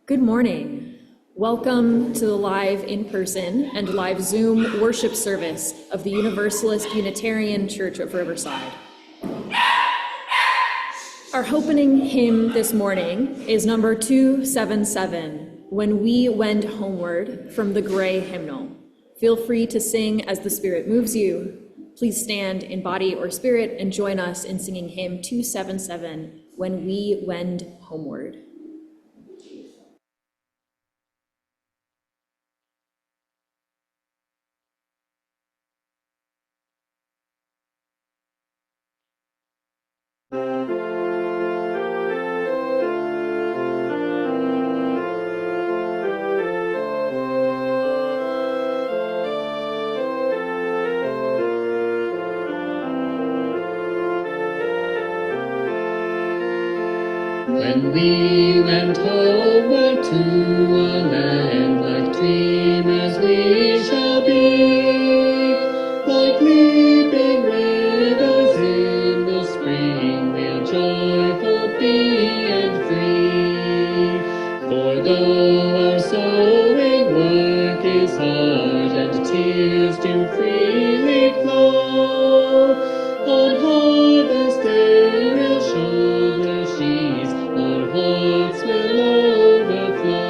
Good morning. Welcome to the live in-person and live Zoom worship service of the Universalist Unitarian Church of Riverside. Our opening hymn this morning is number 277, When We Wend Homeward, from the Gray Hymnal. Feel free to sing as the Spirit moves you. Please stand in body or spirit and join us in singing hymn 277, When We Wend Homeward. When we went homeward to a land like dreamers we shall be, like leaping rivers in the spring, we'll joyful be and free. For though our sowing work is hard and tears do freely flow, on harvest day we'll shoulder sheaves, our hearts will overflow.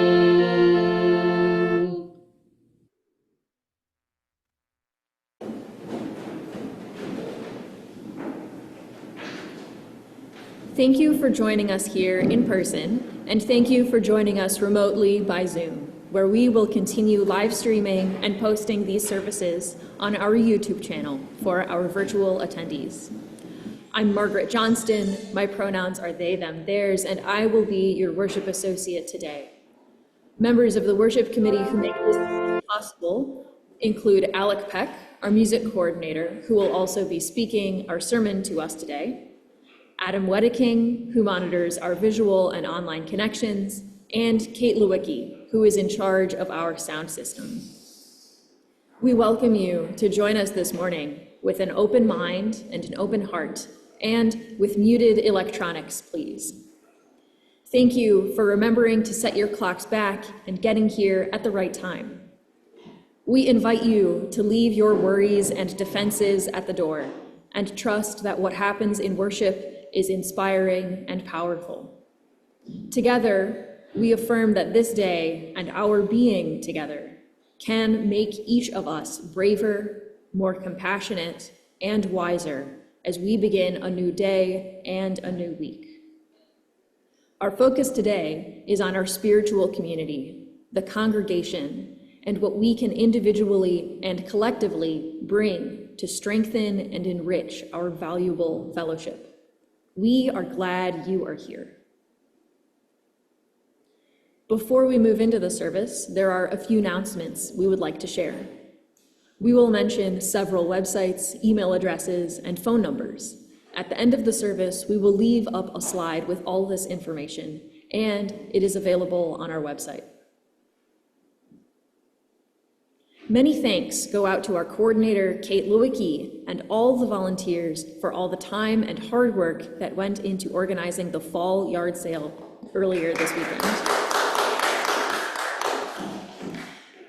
Thank you for joining us here in person, and thank you for joining us remotely by Zoom, where we will continue live streaming and posting these services on our YouTube channel for our virtual attendees. I'm Margaret Johnston, my pronouns are they, them, theirs, and I will be your worship associate today. Members of the worship committee who make this possible include Alec Peck, our music coordinator, who will also be speaking our sermon to us today, Adam Wedeking, who monitors our visual and online connections, and Kate Lewicki, who is in charge of our sound system. We welcome you to join us this morning with an open mind and an open heart, and with muted electronics, please. Thank you for remembering to set your clocks back and getting here at the right time. We invite you to leave your worries and defenses at the door and trust that what happens in worship is inspiring and powerful. Together, we affirm that this day and our being together can make each of us braver, more compassionate, and wiser as we begin a new day and a new week. Our focus today is on our spiritual community, the congregation, and what we can individually and collectively bring to strengthen and enrich our valuable fellowship. We are glad you are here. Before we move into the service, there are a few announcements we would like to share. We will mention several websites, email addresses, and phone numbers. At the end of the service, we will leave up a slide with all this information, and it is available on our website. Many thanks go out to our coordinator, Kate Lewicki, and all the volunteers for all the time and hard work that went into organizing the fall yard sale earlier this weekend.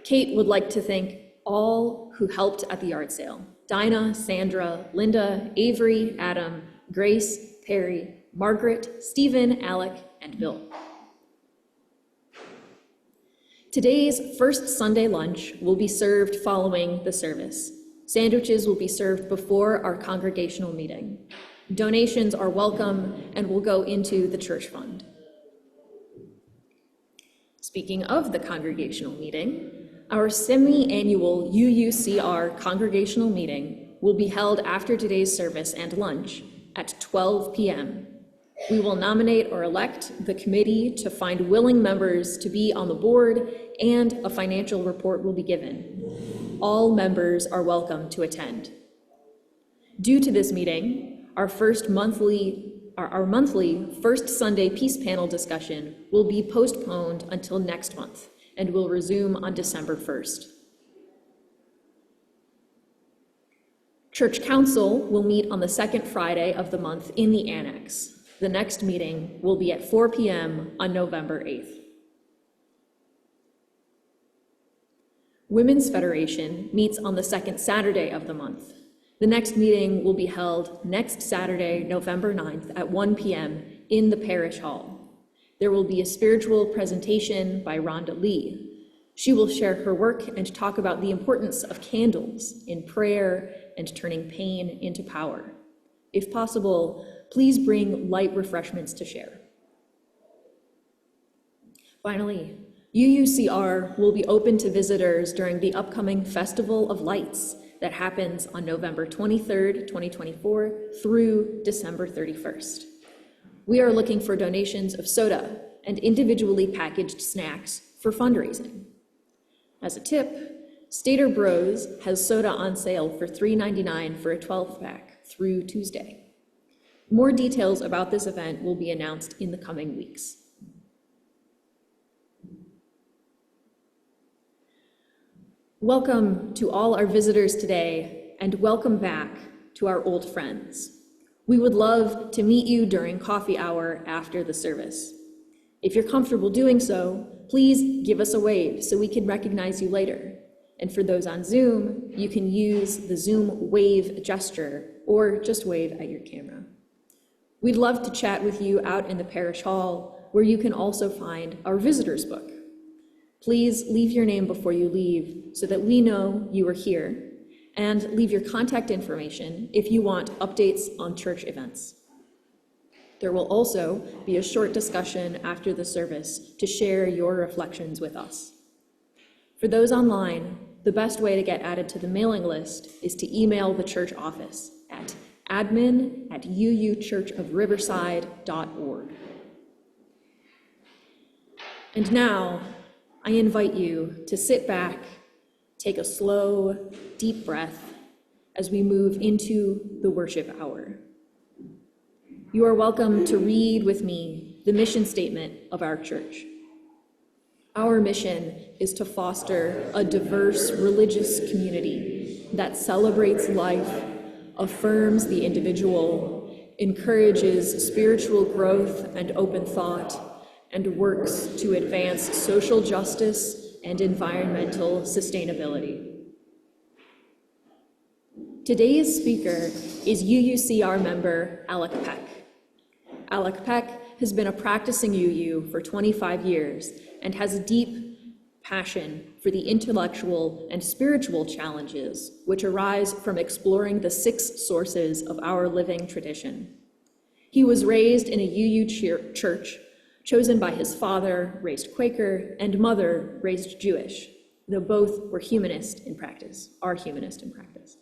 Kate would like to thank all who helped at the yard sale: Dinah, Sandra, Linda, Avery, Adam, Grace, Perry, Margaret, Stephen, Alec, and Bill. Today's first Sunday lunch will be served following the service. Sandwiches will be served before our congregational meeting. Donations are welcome and will go into the church fund. Speaking of the congregational meeting, our semi-annual UUCR congregational meeting will be held after today's service and lunch at 12 p.m. We will nominate or elect the committee to find willing members to be on the board, and a financial report will be given. All members are welcome to attend. Due to this meeting, our monthly First Sunday Peace Panel discussion will be postponed until next month and will resume on December 1st. Church Council will meet on the second Friday of the month in the annex. The next meeting will be at 4 p.m. on November 8th. Women's Federation meets on the second Saturday of the month. The next meeting will be held next Saturday, November 9th at 1 p.m. in the parish hall. There will be a spiritual presentation by Rhonda Lee. She will share her work and talk about the importance of candles in prayer and turning pain into power. If possible, please bring light refreshments to share. Finally, UUCR will be open to visitors during the upcoming Festival of Lights that happens on November 23rd, 2024 through December 31st. We are looking for donations of soda and individually packaged snacks for fundraising. As a tip, Stater Bros has soda on sale for $3.99 for a 12-pack through Tuesday. More details about this event will be announced in the coming weeks. Welcome to all our visitors today, and welcome back to our old friends. We would love to meet you during coffee hour after the service. If you're comfortable doing so, please give us a wave so we can recognize you later. And for those on Zoom, you can use the Zoom wave gesture or just wave at your camera. We'd love to chat with you out in the parish hall, where you can also find our visitors book. Please leave your name before you leave so that we know you are here, and leave your contact information if you want updates on church events. There will also be a short discussion after the service to share your reflections with us. For those online, the best way to get added to the mailing list is to email the church office at admin@uuchurchofriverside.org. And now, I invite you to sit back, take a slow, deep breath as we move into the worship hour. You are welcome to read with me the mission statement of our church. Our mission is to foster a diverse religious community that celebrates life, affirms the individual, encourages spiritual growth and open thought, and works to advance social justice and environmental sustainability. Today's speaker is UUCR member Alec Peck. Alec Peck has been a practicing UU for 25 years and has a deep passion for the intellectual and spiritual challenges which arise from exploring the 6 sources of our living tradition. He was raised in a UU church chosen by his father, raised Quaker, and mother, raised Jewish, though both were humanist in practice, are humanist in practice.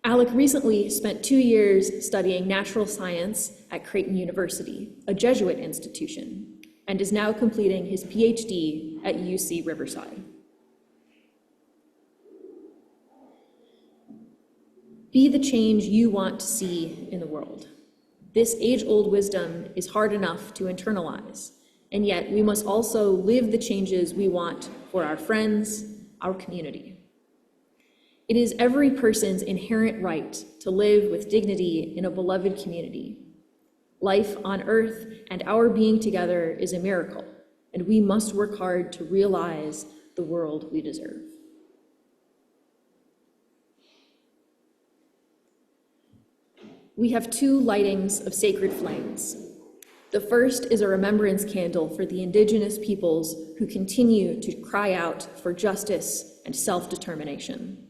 Alec recently spent 2 years studying natural science at Creighton University, a Jesuit institution, and is now completing his PhD at UC Riverside. Be the change you want to see in the world. This age-old wisdom is hard enough to internalize, and yet we must also live the changes we want for our friends, our community. It is every person's inherent right to live with dignity in a beloved community. Life on earth and our being together is a miracle, and we must work hard to realize the world we deserve. We have 2 lightings of sacred flames. The first is a remembrance candle for the indigenous peoples who continue to cry out for justice and self-determination.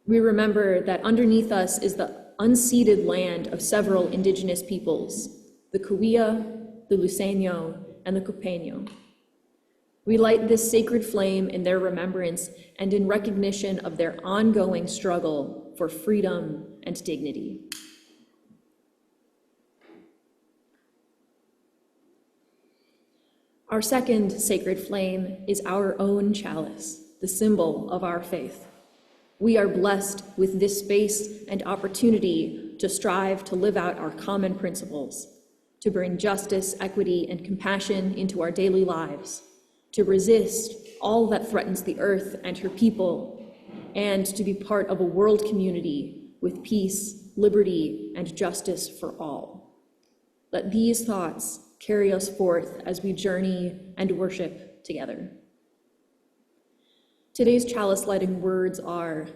We remember that underneath us is the unceded land of several indigenous peoples, the Cahuilla, the Luiseño, and the Cupeño. We light this sacred flame in their remembrance and in recognition of their ongoing struggle for freedom and dignity. Our second sacred flame is our own chalice, the symbol of our faith. We are blessed with this space and opportunity to strive to live out our common principles, to bring justice, equity, and compassion into our daily lives, to resist all that threatens the earth and her people, and to be part of a world community with peace, liberty, and justice for all. Let these thoughts carry us forth as we journey and worship together. Today's chalice lighting words are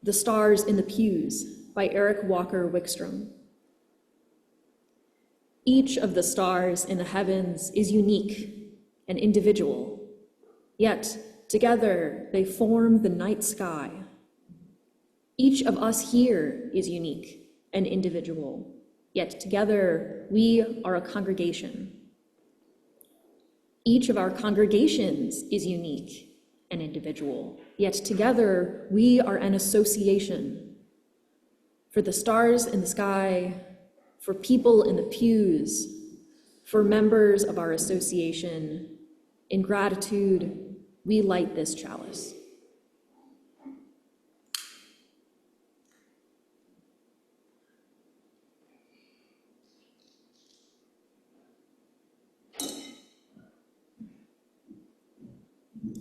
"The Stars in the Pews" by Eric Walker Wickstrom. Each of the stars in the heavens is unique and individual, yet together they form the night sky. Each of us here is unique and individual, yet together we are a congregation. Each of our congregations is unique and individual, yet together we are an association. For the stars in the sky, for people in the pews, for members of our association, in gratitude, we light this chalice.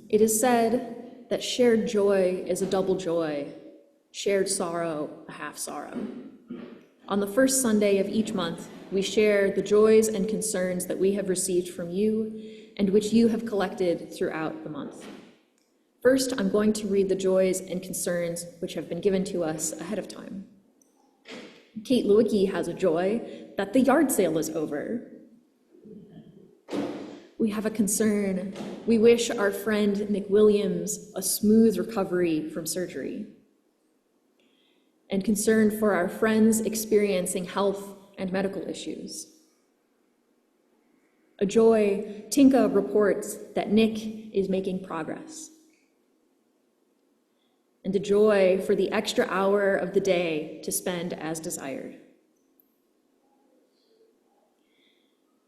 It is said that shared joy is a double joy, shared sorrow a half sorrow. On the first Sunday of each month, we share the joys and concerns that we have received from you and which you have collected throughout the month. First, I'm going to read the joys and concerns which have been given to us ahead of time. Kate Lewicki has a joy that the yard sale is over. We have a concern. We wish our friend Nick Williams a smooth recovery from surgery. And concern for our friends experiencing health and medical issues. A joy, Tinka reports that Nick is making progress. And a joy for the extra hour of the day to spend as desired.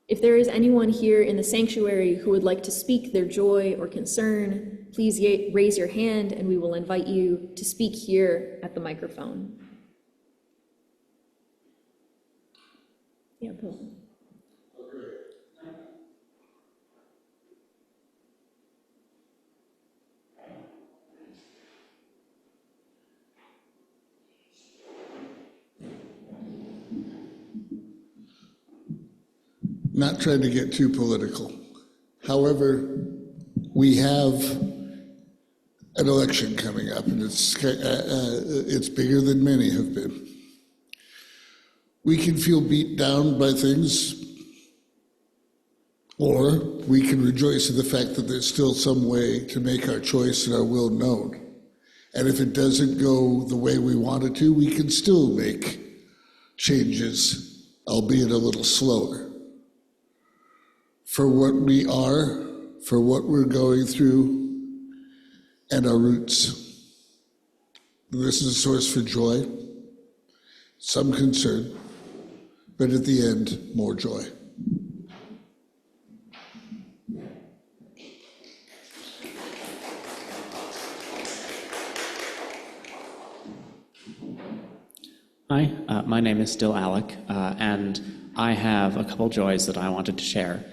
If there is anyone here in the sanctuary who would like to speak their joy or concern, please raise your hand and we will invite you to speak here at the microphone. Yeah, Bill. Not trying to get too political. However, we have an election coming up, and it's bigger than many have been. We can feel beat down by things, or we can rejoice in the fact that there's still some way to make our choice and our will known. And if it doesn't go the way we want it to, we can still make changes, albeit a little slower. For what we are, for what we're going through, and our roots. This is a source for joy, some concern, but at the end, more joy. Hi, my name is still Alec, and I have a couple joys that I wanted to share.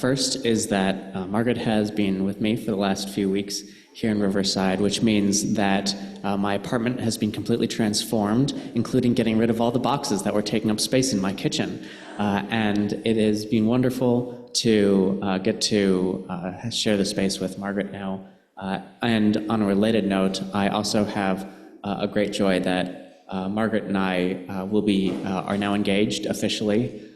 First is that Margaret has been with me for the last few weeks here in Riverside, which means that my apartment has been completely transformed, including getting rid of all the boxes that were taking up space in my kitchen. And it has been wonderful to get to share the space with Margaret now. And on a related note, I also have a great joy that Margaret and I are now engaged officially.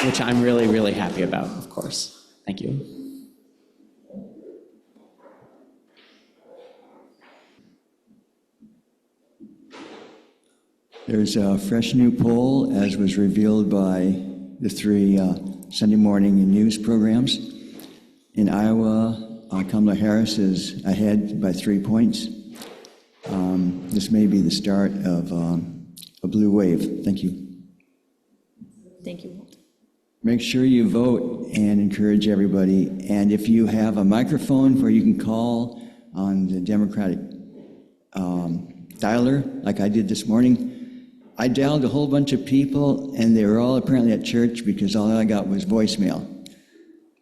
Which I'm really, really happy about, of course. Thank you. There's a fresh new poll, as was revealed by the three Sunday morning news programs. In Iowa, Kamala Harris is ahead by 3 points. This may be the start of a blue wave. Thank you. Thank you, Walt. Make sure you vote and encourage everybody. And if you have a microphone where you can call on the Democratic dialer, like I did this morning, I dialed a whole bunch of people, and they were all apparently at church because all I got was voicemail.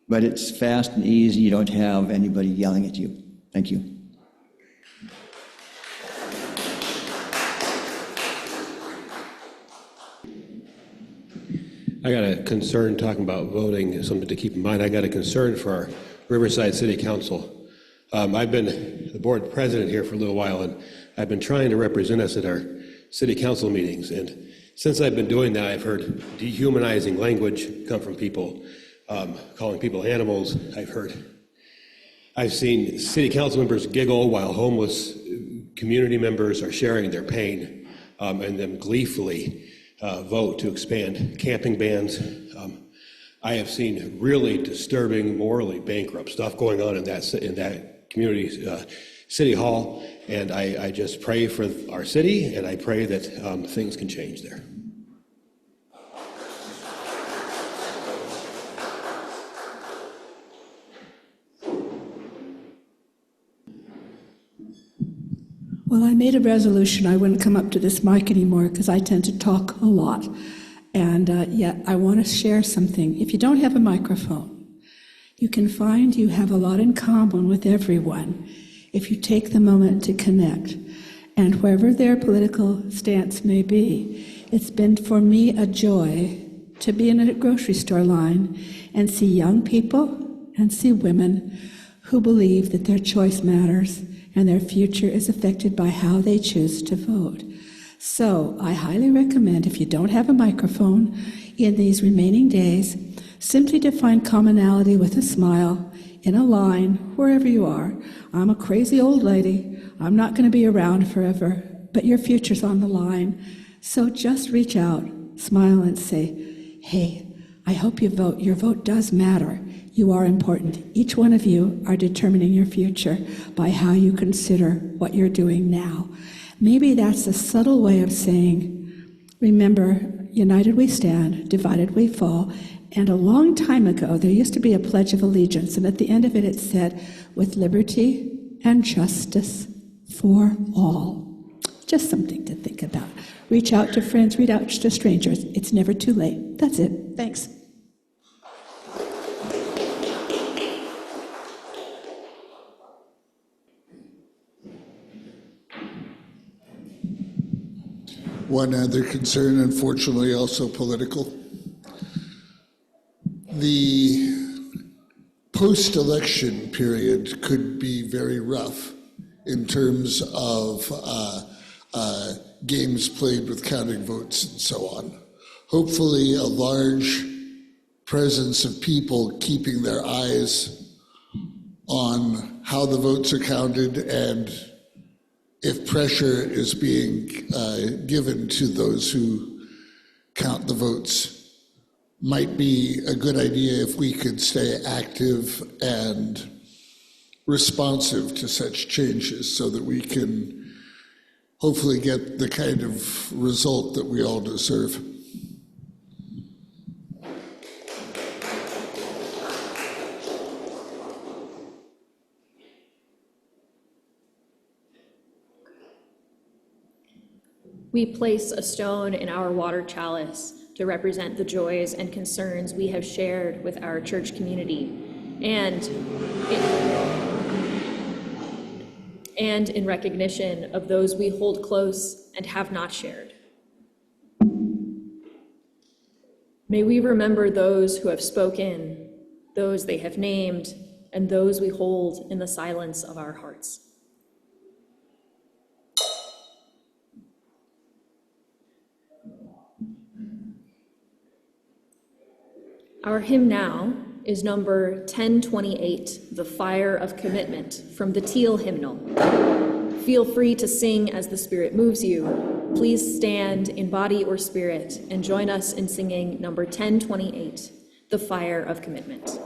But it's fast and easy. You don't have anybody yelling at you. Thank you. I got a concern talking about voting, something to keep in mind. I got a concern for our Riverside City Council. I've been the board president here for a little while, and I've been trying to represent us at our city council meetings. And since I've been doing that, I've heard dehumanizing language come from people, calling people animals. I've seen city council members giggle while homeless community members are sharing their pain, and them gleefully vote to expand camping bans. I have seen really disturbing, morally bankrupt stuff going on in that community city hall, and I just pray for our city, and I pray that things can change there. Well, I made a resolution I wouldn't come up to this mic anymore because I tend to talk a lot. And yet I want to share something. If you don't have a microphone, you can find you have a lot in common with everyone if you take the moment to connect. And wherever their political stance may be, it's been for me a joy to be in a grocery store line and see young people and see women who believe that their choice matters and their future is affected by how they choose to vote. So I highly recommend, if you don't have a microphone in these remaining days, simply to find commonality with a smile in a line, wherever you are. I'm a crazy old lady. I'm not going to be around forever, but your future's on the line. So just reach out, smile, and say, hey, I hope you vote. Your vote does matter. You are important. Each one of you are determining your future by how you consider what you're doing now. Maybe that's a subtle way of saying, remember, united we stand, divided we fall. And a long time ago, there used to be a Pledge of Allegiance, and at the end of it, it said, with liberty and justice for all. Just something to think about. Reach out to friends, reach out to strangers. It's never too late. That's it. Thanks. One other concern, unfortunately also political. The post-election period could be very rough in terms of games played with counting votes and so on. Hopefully a large presence of people keeping their eyes on how the votes are counted, and if pressure is being given to those who count the votes, might be a good idea if we could stay active and responsive to such changes so that we can hopefully get the kind of result that we all deserve. We place a stone in our water chalice to represent the joys and concerns we have shared with our church community, and in recognition of those we hold close and have not shared. May we remember those who have spoken, those they have named, and those we hold in the silence of our hearts. Our hymn now is number 1028, The Fire of Commitment, from the Teal hymnal. Feel free to sing as the Spirit moves you. Please stand in body or spirit and join us in singing number 1028, The Fire of Commitment.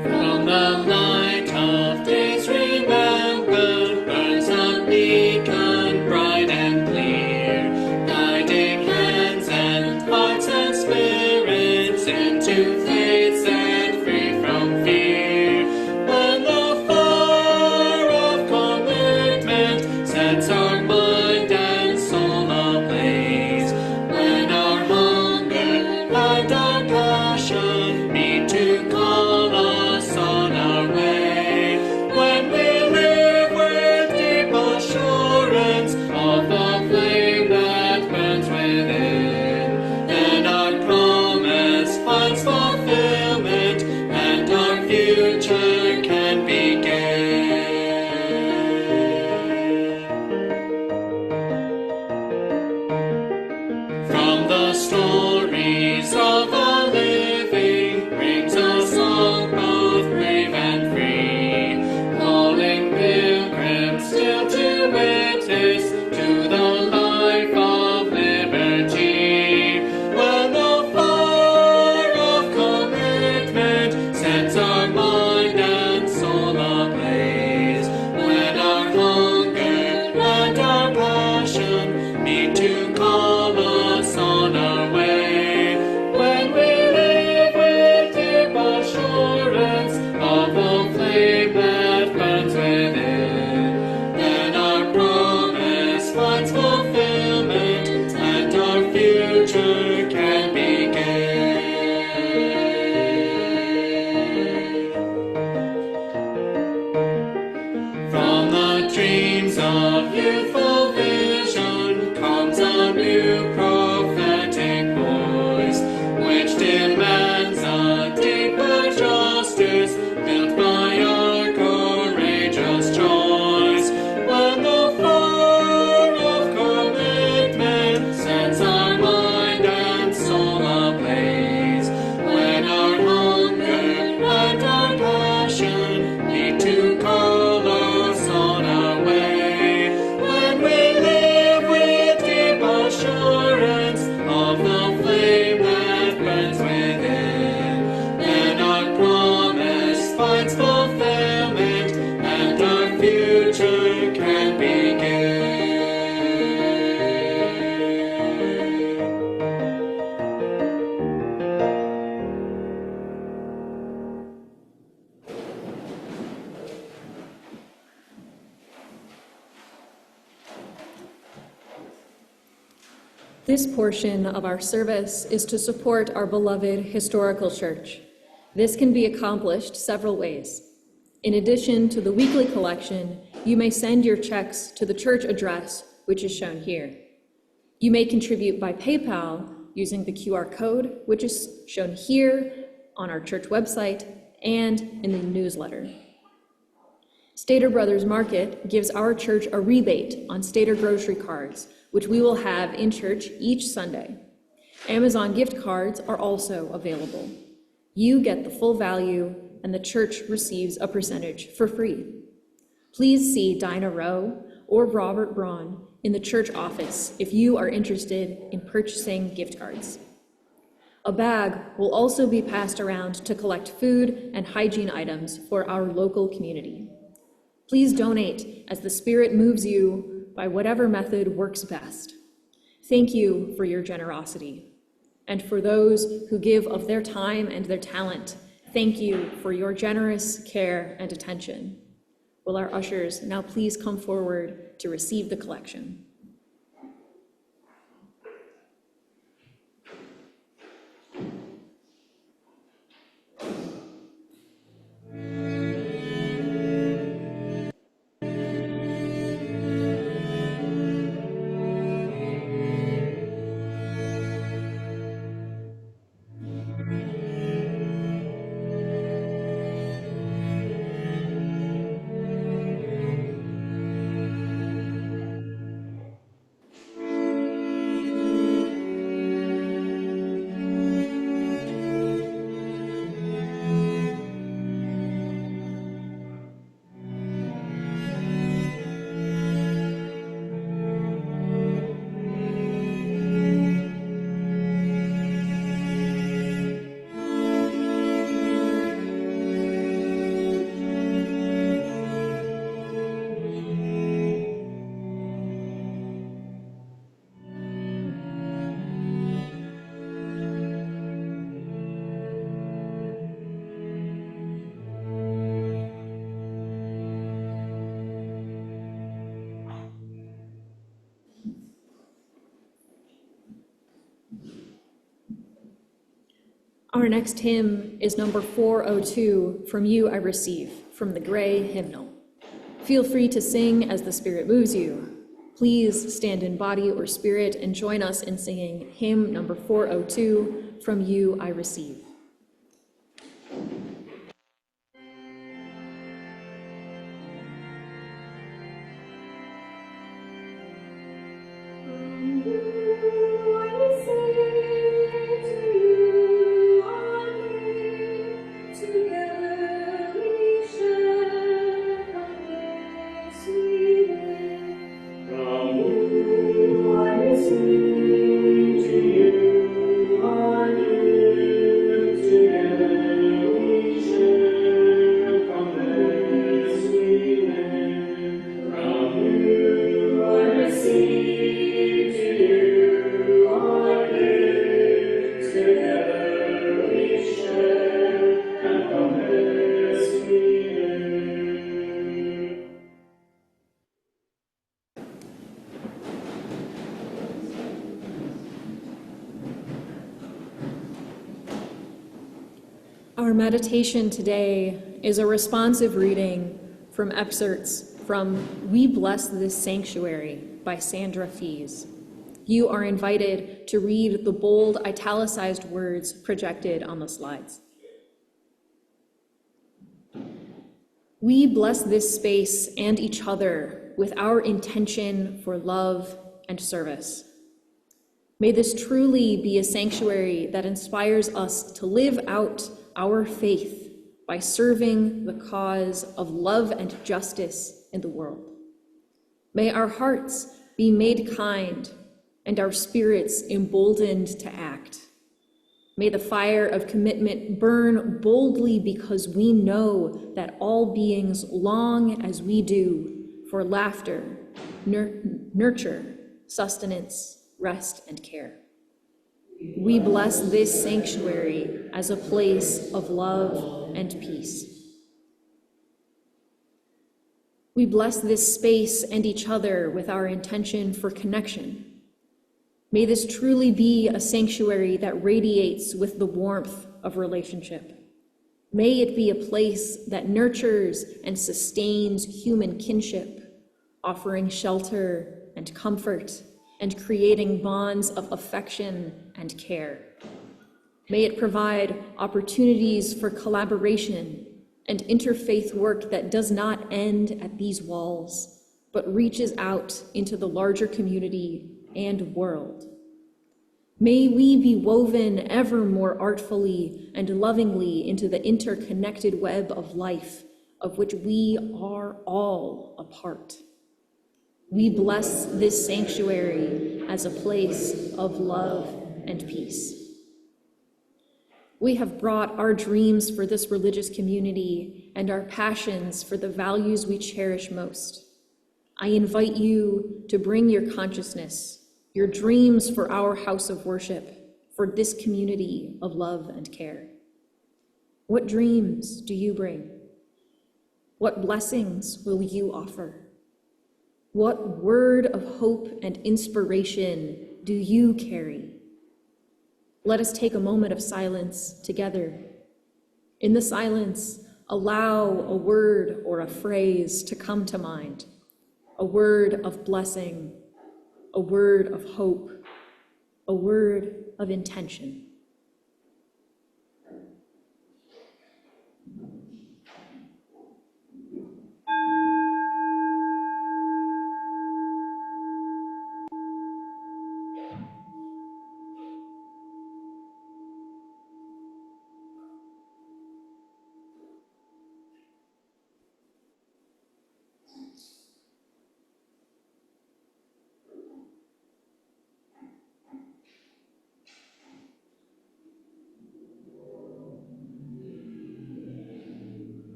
From the light of days remembered burns a beacon bright and clear, guiding hands and hearts and spirits into faith set free from fear. When the fire of commitment fulfillment, and our future can begin. From the stories of the living brings a song both brave and free, calling pilgrims still to witness to the life of liberty. When the fire of commitment sets our mind and soul ablaze, when our hunger and our passion meet to call us on our way, when we live with deep assurance of the flame that burns within, then our promise finds fulfillment and our future can begin. From the dreams of youthful vision comes a new prophetic voice, which demands a deeper justice built by our courageous choice. When the fire of commitment sets our mind and soul ablaze, when our hunger and our passion need to call us on our way, when we live with deep assurance of the flame that burns within, then our promise finds fulfillment and our future can begin. This portion of our service is to support our beloved historical church. This can be accomplished several ways. In addition to the weekly collection, you may send your checks to the church address, which is shown here. You may contribute by PayPal using the QR code, which is shown here on our church website and in the newsletter. Stater Brothers Market gives our church a rebate on Stater grocery cards, which we will have in church each Sunday. Amazon gift cards are also available. You get the full value, and the church receives a percentage for free. Please see Dinah Rowe or Robert Braun in the church office if you are interested in purchasing gift cards. A bag will also be passed around to collect food and hygiene items for our local community. Please donate as the Spirit moves you by whatever method works best. Thank you for your generosity. And for those who give of their time and their talent, thank you for your generous care and attention. Will our ushers now please come forward to receive the collection? Our next hymn is number 402, From You I Receive, from the Gray Hymnal. Feel free to sing as the Spirit moves you. Please stand in body or spirit and join us in singing hymn number 402, From You I Receive. Our meditation today is a responsive reading from excerpts from We Bless This Sanctuary by Sandra Fees. You are invited to read the bold italicized words projected on the slides. We bless this space and each other with our intention for love and service. May this truly be a sanctuary that inspires us to live out our faith by serving the cause of love and justice in the world. May our hearts be made kind and our spirits emboldened to act. May the fire of commitment burn boldly because we know that all beings long as we do for laughter, nurture, sustenance, rest, and care. We bless this sanctuary as a place of love and peace. We bless this space and each other with our intention for connection. May this truly be a sanctuary that radiates with the warmth of relationship. May it be a place that nurtures and sustains human kinship, offering shelter and comfort and creating bonds of affection and care. May it provide opportunities for collaboration and interfaith work that does not end at these walls, but reaches out into the larger community and world. May we be woven ever more artfully and lovingly into the interconnected web of life of which we are all a part. We bless this sanctuary as a place of love and peace. We have brought our dreams for this religious community and our passions for the values we cherish most. I invite you to bring your consciousness, your dreams for our house of worship, for this community of love and care. What dreams do you bring? What blessings will you offer? What word of hope and inspiration do you carry? Let us take a moment of silence together. In the silence, allow a word or a phrase to come to mind, a word of blessing, a word of hope, a word of intention.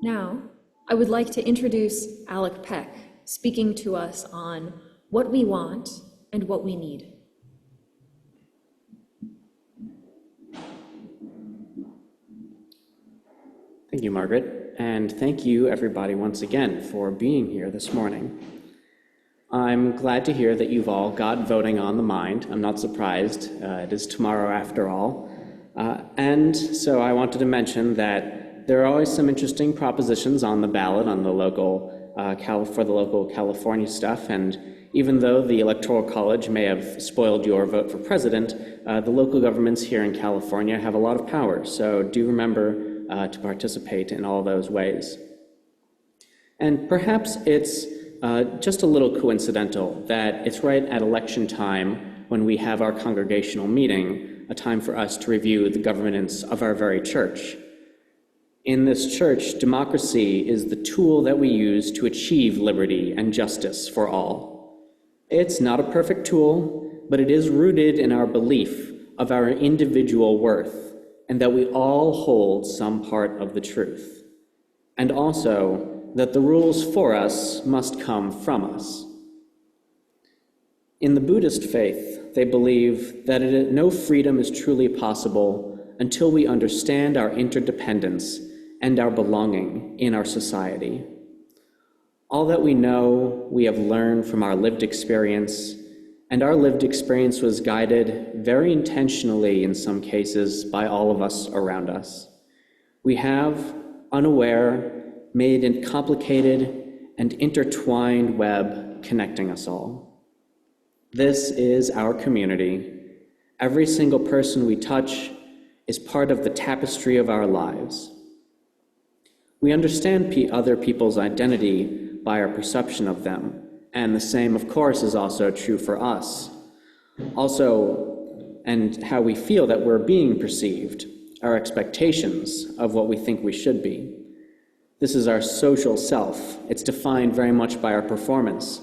Now, I would like to introduce Alec Peck, speaking to us on what we want and what we need. Thank you, Margaret, and thank you, everybody, once again for being here this morning. I'm glad to hear that you've all got voting on the mind. I'm not surprised. It is tomorrow after all. And so I wanted to mention that there are always some interesting propositions on the ballot on the local, for the local California stuff, and even though the Electoral College may have spoiled your vote for president, the local governments here in California have a lot of power, so do remember to participate in all those ways. And perhaps it's just a little coincidental that it's right at election time when we have our congregational meeting, a time for us to review the governance of our very church. In this church, democracy is the tool that we use to achieve liberty and justice for all. It's not a perfect tool, but it is rooted in our belief of our individual worth and that we all hold some part of the truth, and also that the rules for us must come from us. In the Buddhist faith, they believe that no freedom is truly possible until we understand our interdependence and our belonging in our society. All that we know, we have learned from our lived experience, and our lived experience was guided very intentionally in some cases by all of us around us. We have, unaware, made a complicated and intertwined web connecting us all. This is our community. Every single person we touch is part of the tapestry of our lives. We understand other people's identity by our perception of them, and the same, of course, is also true for us. Also, and how we feel that we're being perceived, our expectations of what we think we should be. This is our social self. It's defined very much by our performance.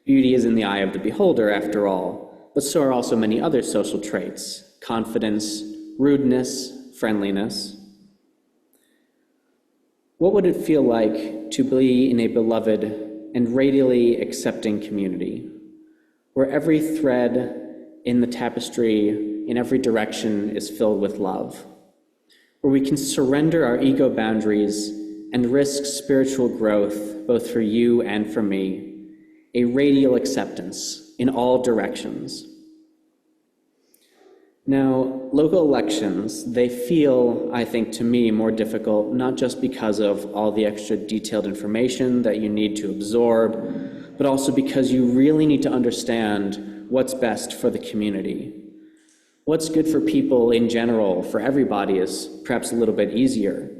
Beauty is in the eye of the beholder, after all, but so are also many other social traits: confidence, rudeness, friendliness. What would it feel like to be in a beloved and radially accepting community, where every thread in the tapestry in every direction is filled with love, where we can surrender our ego boundaries and risk spiritual growth, both for you and for me, a radial acceptance in all directions? Now, local elections, they feel, I think, to me, more difficult, not just because of all the extra detailed information that you need to absorb, but also because you really need to understand what's best for the community. What's good for people in general, for everybody, is perhaps a little bit easier,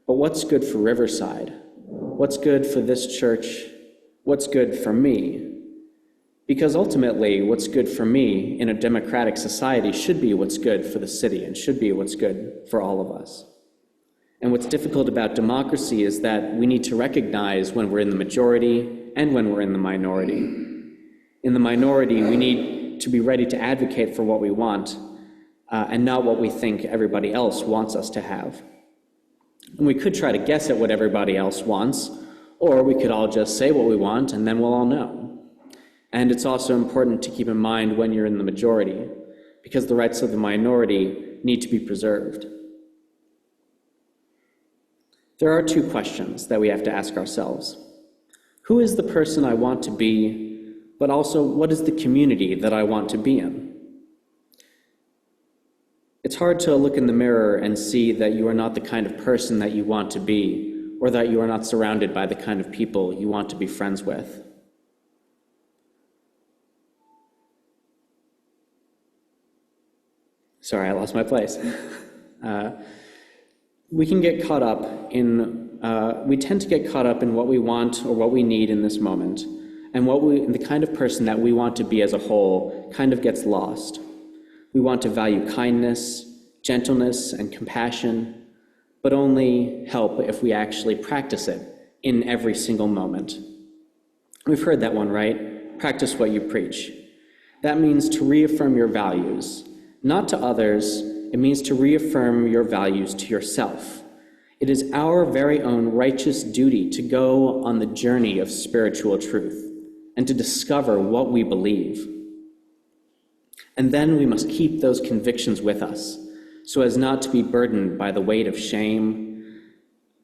but what's good for Riverside? What's good for this church? What's good for me? Because ultimately, what's good for me in a democratic society should be what's good for the city and should be what's good for all of us. And what's difficult about democracy is that we need to recognize when we're in the majority and when we're in the minority. In the minority, we need to be ready to advocate for what we want and not what we think everybody else wants us to have. And we could try to guess at what everybody else wants, or we could all just say what we want and then we'll all know. And it's also important to keep in mind when you're in the majority, because the rights of the minority need to be preserved. There are two questions that we have to ask ourselves. Who is the person I want to be, but also what is the community that I want to be in? It's hard to look in the mirror and see that you are not the kind of person that you want to be, or that you are not surrounded by the kind of people you want to be friends with. Sorry, I lost my place. We can get caught up in, we tend to get caught up in what we want or what we need in this moment, and the kind of person that we want to be as a whole kind of gets lost. We want to value kindness, gentleness, and compassion, but only help if we actually practice it in every single moment. We've heard that one, right? Practice what you preach. That means to reaffirm your values. Not to others, it means to reaffirm your values to yourself. It is our very own righteous duty to go on the journey of spiritual truth and to discover what we believe. And then we must keep those convictions with us so as not to be burdened by the weight of shame,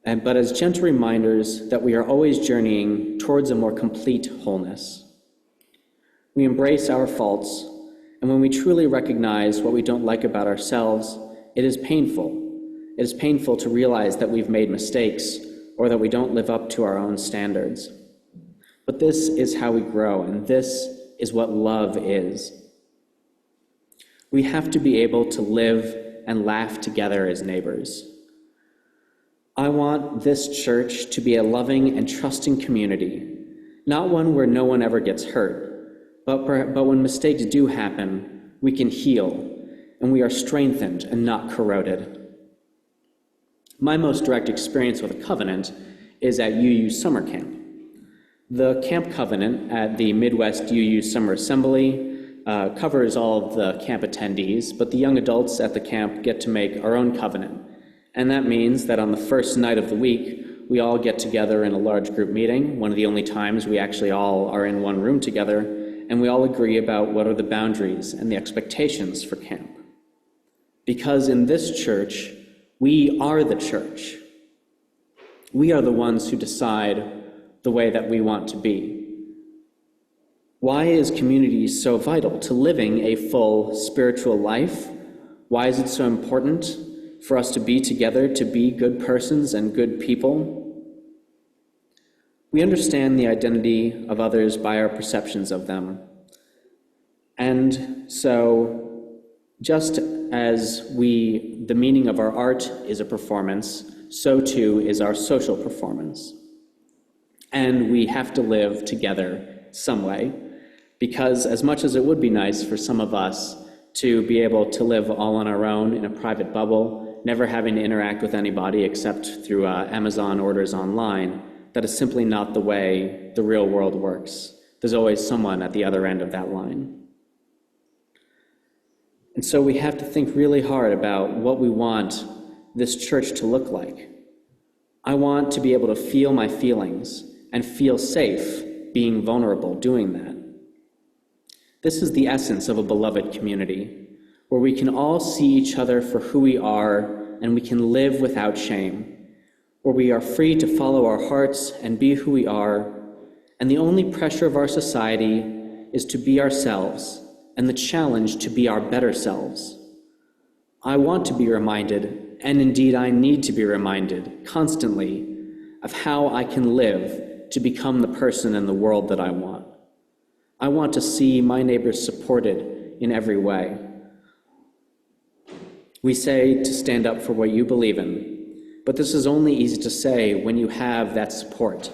but as gentle reminders that we are always journeying towards a more complete wholeness. We embrace our faults, and when we truly recognize what we don't like about ourselves, it is painful. It is painful to realize that we've made mistakes or that we don't live up to our own standards. But this is how we grow, and this is what love is. We have to be able to live and laugh together as neighbors. I want this church to be a loving and trusting community, not one where no one ever gets hurt, but when mistakes do happen, we can heal, and we are strengthened and not corroded. My most direct experience with a covenant is at UU Summer Camp. The camp covenant at the Midwest UU Summer Assembly covers all of the camp attendees, but the young adults at the camp get to make our own covenant. And that means that on the first night of the week, we all get together in a large group meeting, one of the only times we actually all are in one room together, and we all agree about what are the boundaries and the expectations for camp. because in this church, we are the church. We are the ones who decide the way that we want to be. Why is community so vital to living a full spiritual life? Why is it so important for us to be together, to be good persons and good people? We understand the identity of others by our perceptions of them. And so, just as the meaning of our art is a performance, so too is our social performance. And we have to live together some way, because as much as it would be nice for some of us to be able to live all on our own in a private bubble, never having to interact with anybody except through Amazon orders online, that is simply not the way the real world works. There's always someone at the other end of that line. And so we have to think really hard about what we want this church to look like. I want to be able to feel my feelings and feel safe being vulnerable doing that. This is the essence of a beloved community, where we can all see each other for who we are and we can live without shame, where we are free to follow our hearts and be who we are, and the only pressure of our society is to be ourselves and the challenge to be our better selves. I want to be reminded, and indeed I need to be reminded constantly, of how I can live to become the person in the world that I want. I want to see my neighbors supported in every way. We say to stand up for what you believe in, but this is only easy to say when you have that support.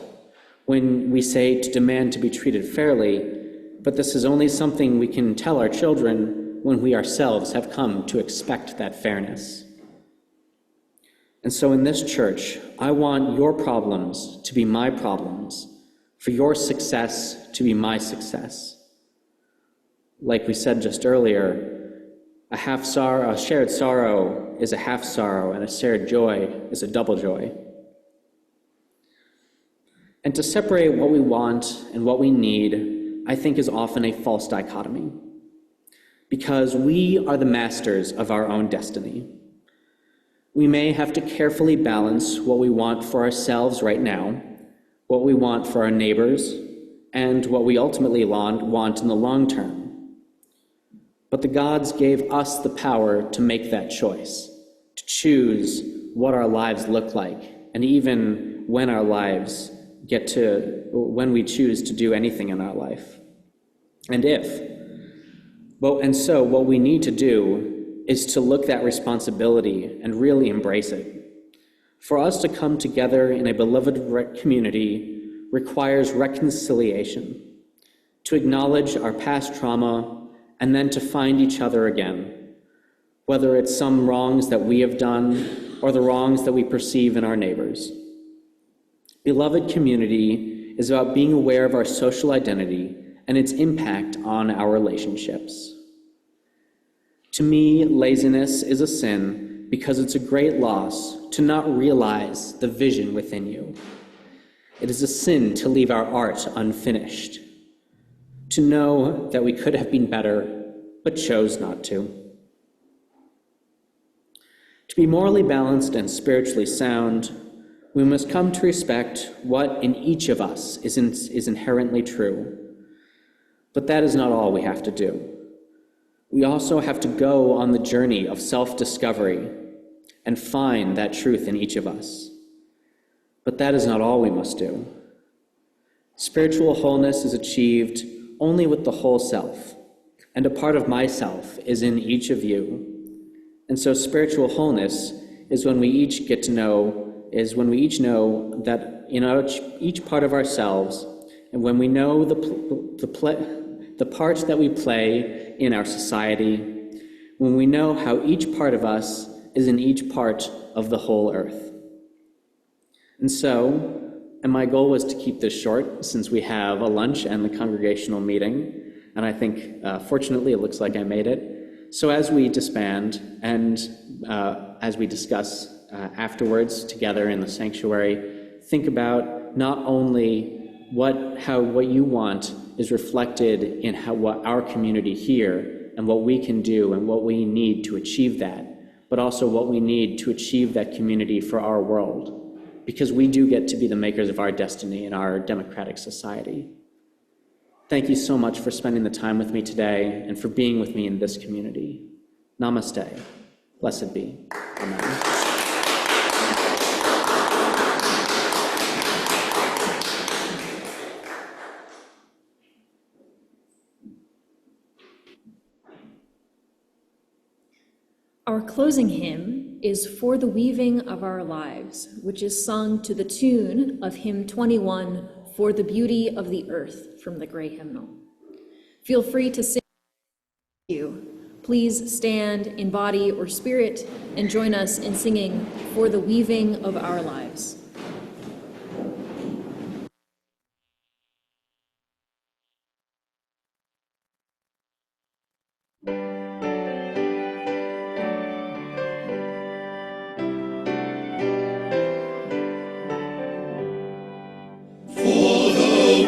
When we say to demand to be treated fairly, but this is only something we can tell our children when we ourselves have come to expect that fairness. And so in this church, I want your problems to be my problems, for your success to be my success. Like we said just earlier, a shared sorrow is a half sorrow, and a shared joy is a double joy. And to separate what we want and what we need, I think is often a false dichotomy, because we are the masters of our own destiny. We may have to carefully balance what we want for ourselves right now, what we want for our neighbors, and what we ultimately want in the long term. But the gods gave us the power to make that choice, to choose what our lives look like, and even when we choose to do anything in our life. And so what we need to do is to look that responsibility and really embrace it. For us to come together in a beloved community requires reconciliation, to acknowledge our past trauma, and then to find each other again, whether it's some wrongs that we have done or the wrongs that we perceive in our neighbors. Beloved community is about being aware of our social identity and its impact on our relationships. To me, laziness is a sin because it's a great loss to not realize the vision within you. It is a sin to leave our art unfinished, to know that we could have been better, but chose not to. To be morally balanced and spiritually sound, we must come to respect what in each of us is inherently true. But that is not all we have to do. We also have to go on the journey of self-discovery and find that truth in each of us. But that is not all we must do. Spiritual wholeness is achieved only with the whole self, and a part of myself is in each of you. And so spiritual wholeness is when we each know that in each part of ourselves, and when we know the parts that we play in our society, when we know how each part of us is in each part of the whole earth. And my goal was to keep this short since we have a lunch and the congregational meeting, and I think, fortunately, it looks like I made it. So as we disband and as we discuss afterwards together in the sanctuary, think about not only what you want is reflected in what our community here and what we can do and what we need to achieve that, but also what we need to achieve that community for our world, because we do get to be the makers of our destiny in our democratic society. Thank you so much for spending the time with me today and for being with me in this community. Namaste. Blessed be. Amen. Our closing hymn is For the Weaving of Our Lives, which is sung to the tune of hymn 21, For the Beauty of the Earth, from the Gray Hymnal. Feel free to sing. Please stand in body or spirit and join us in singing For the Weaving of Our Lives.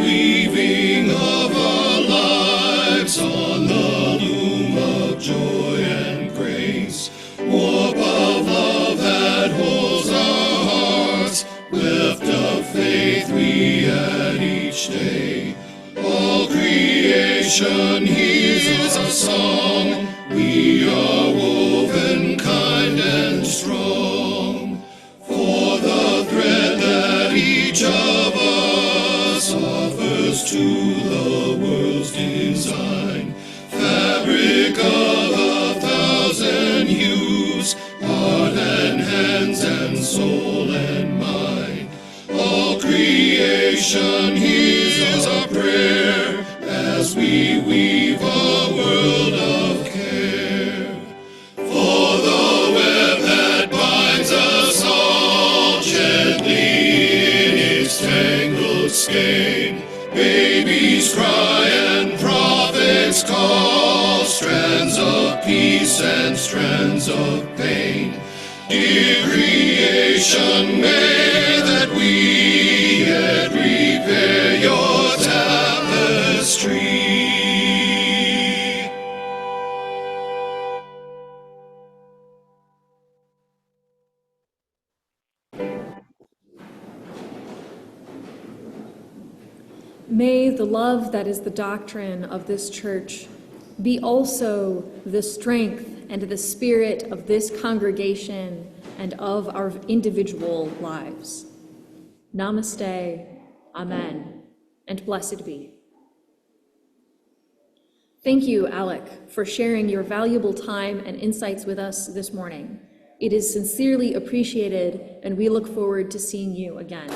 Weaving of our lives on the loom of joy and grace, warp of love that holds our hearts, lift of faith we add each day. All creation hears our song, we are woven kind and strong, for the thread that each of us offers to the world's design, fabric of 1,000 hues, heart and hands and soul and mind. All creation hears our prayer as we weave a world of care. For the web that binds us all gently in its tangled skein, babies cry and prophets call, strands of peace and strands of pain. Dear creation, may that we yet repair your tapestry. May the love that is the doctrine of this church be also the strength and the spirit of this congregation and of our individual lives. Namaste, Amen, and blessed be. Thank you, Alec, for sharing your valuable time and insights with us this morning. It is sincerely appreciated, and we look forward to seeing you again.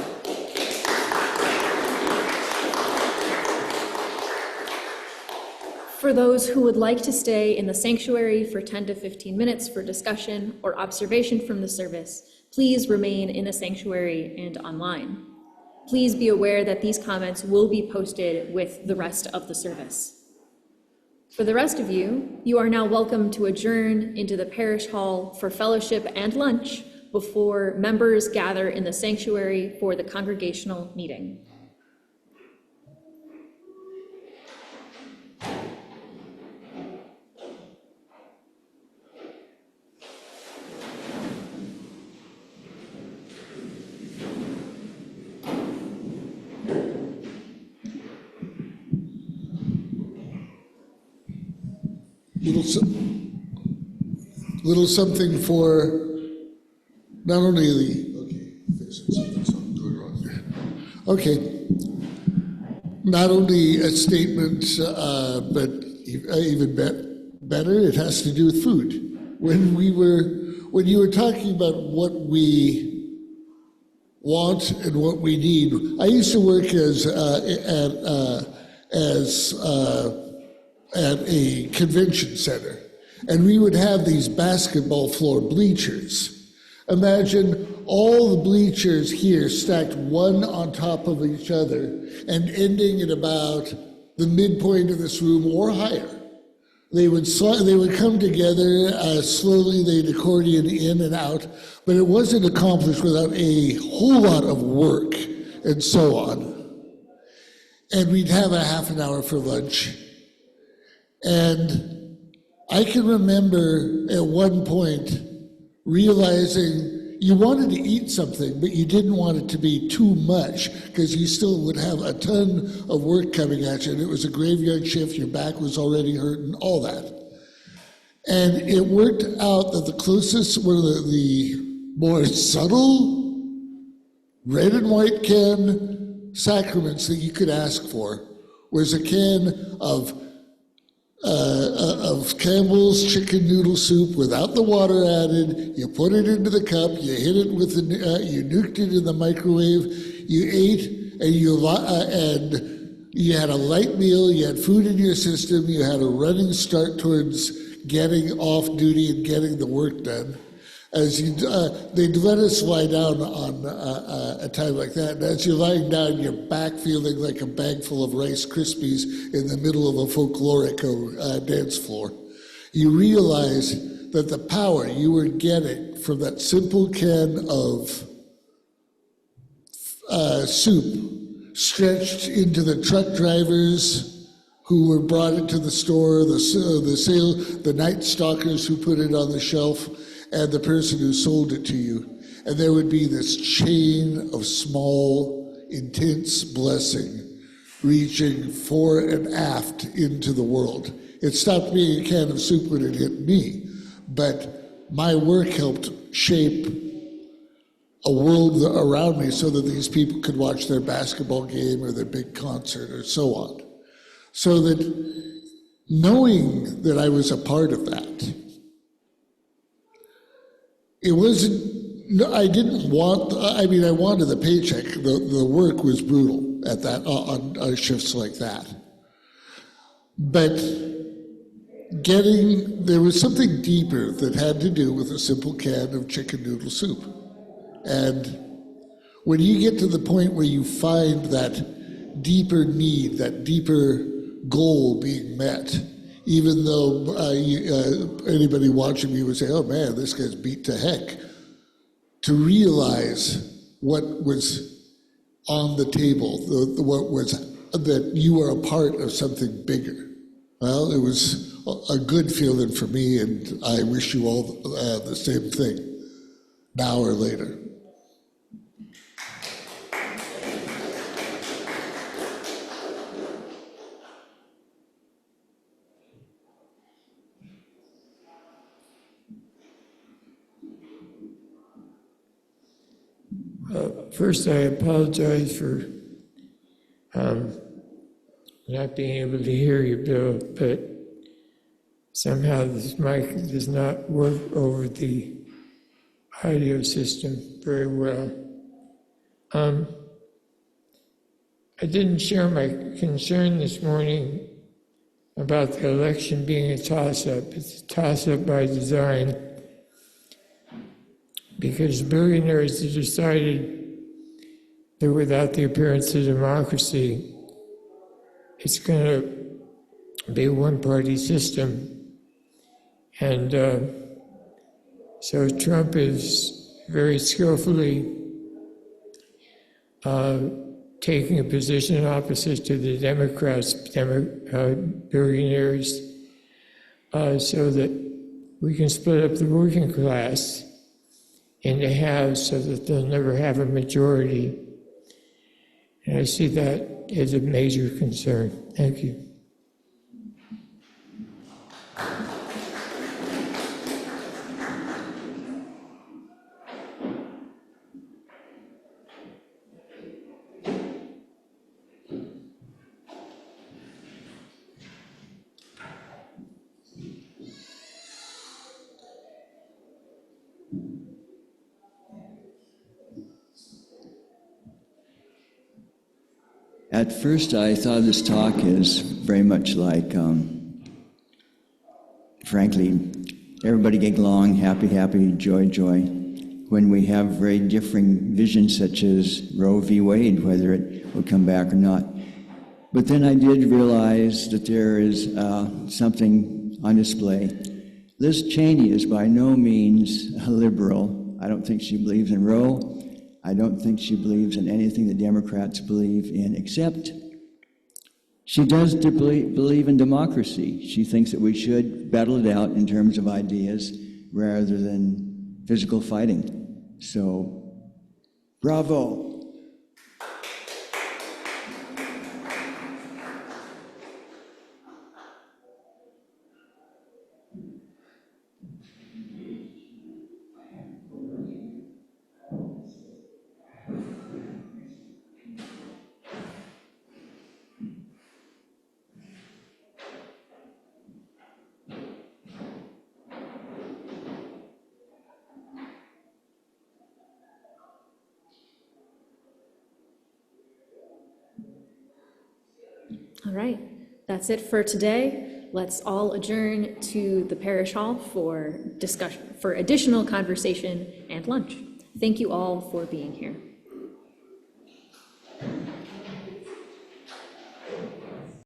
For those who would like to stay in the sanctuary for 10 to 15 minutes for discussion or observation from the service, please remain in the sanctuary and online. Please be aware that these comments will be posted with the rest of the service. For the rest of you, you are now welcome to adjourn into the parish hall for fellowship and lunch before members gather in the sanctuary for the congregational meeting. Little something for not only something's going wrong here. Okay, not only a statement, but even better, it has to do with food. When you were talking about what we want and what we need, I used to work at a convention center, and we would have these basketball floor bleachers. Imagine all the bleachers here stacked one on top of each other and ending at about the midpoint of this room or higher. They would come together, slowly they'd accordion in and out, but it wasn't accomplished without a whole lot of work and so on. And we'd have a half an hour for lunch. And I can remember at one point realizing you wanted to eat something, but you didn't want it to be too much because you still would have a ton of work coming at you, and it was a graveyard shift, your back was already hurting, all that. And it worked out that the closest, one of the more subtle red and white can sacraments that you could ask for was a can of Campbell's chicken noodle soup without the water added. You put it into the cup, you hit it with you nuked it in the microwave, you ate, and you had a light meal, you had food in your system, you had a running start towards getting off duty and getting the work done. They'd let us lie down on a time like that, and as you're lying down, you're back feeling like a bag full of Rice Krispies in the middle of a folkloric dance floor. You realize that the power you were getting from that simple can of soup stretched into the truck drivers who were brought into the store, the night stalkers who put it on the shelf, and the person who sold it to you. And there would be this chain of small, intense blessing reaching fore and aft into the world. It stopped being a can of soup when it hit me, but my work helped shape a world around me so that these people could watch their basketball game or their big concert or so on. So that knowing that I was a part of that, it wasn't, I didn't want, I mean, I wanted the paycheck. The work was brutal at that, on shifts like that. But there was something deeper that had to do with a simple can of chicken noodle soup. And when you get to the point where you find that deeper need, that deeper goal being met, even though anybody watching me would say, oh man, this guy's beat to heck, to realize what was on the table, what was that you were a part of something bigger. Well, it was a good feeling for me, and I wish you all the same thing, now or later. First, I apologize for not being able to hear you, Bill, but somehow this mic does not work over the audio system very well. I didn't share my concern this morning about the election being a toss-up. It's a toss-up by design, because billionaires have decided that without the appearance of democracy, it's going to be a one-party system. And so Trump is very skillfully taking a position opposite to the Democrats, billionaires, so that we can split up the working class into halves so that they'll never have a majority. And I see that as a major concern. Thank you. At first, I thought this talk is very much like, frankly, everybody get along, happy, happy, joy, joy, when we have very differing visions such as Roe v. Wade, whether it will come back or not. But then I did realize that there is something on display. Liz Cheney is by no means a liberal. I don't think she believes in Roe. I don't think she believes in anything the Democrats believe in, except she does believe in democracy. She thinks that we should battle it out in terms of ideas rather than physical fighting. So, bravo. All right, that's it for today. Let's all adjourn to the parish hall for discussion, for additional conversation and lunch. Thank you all for being here.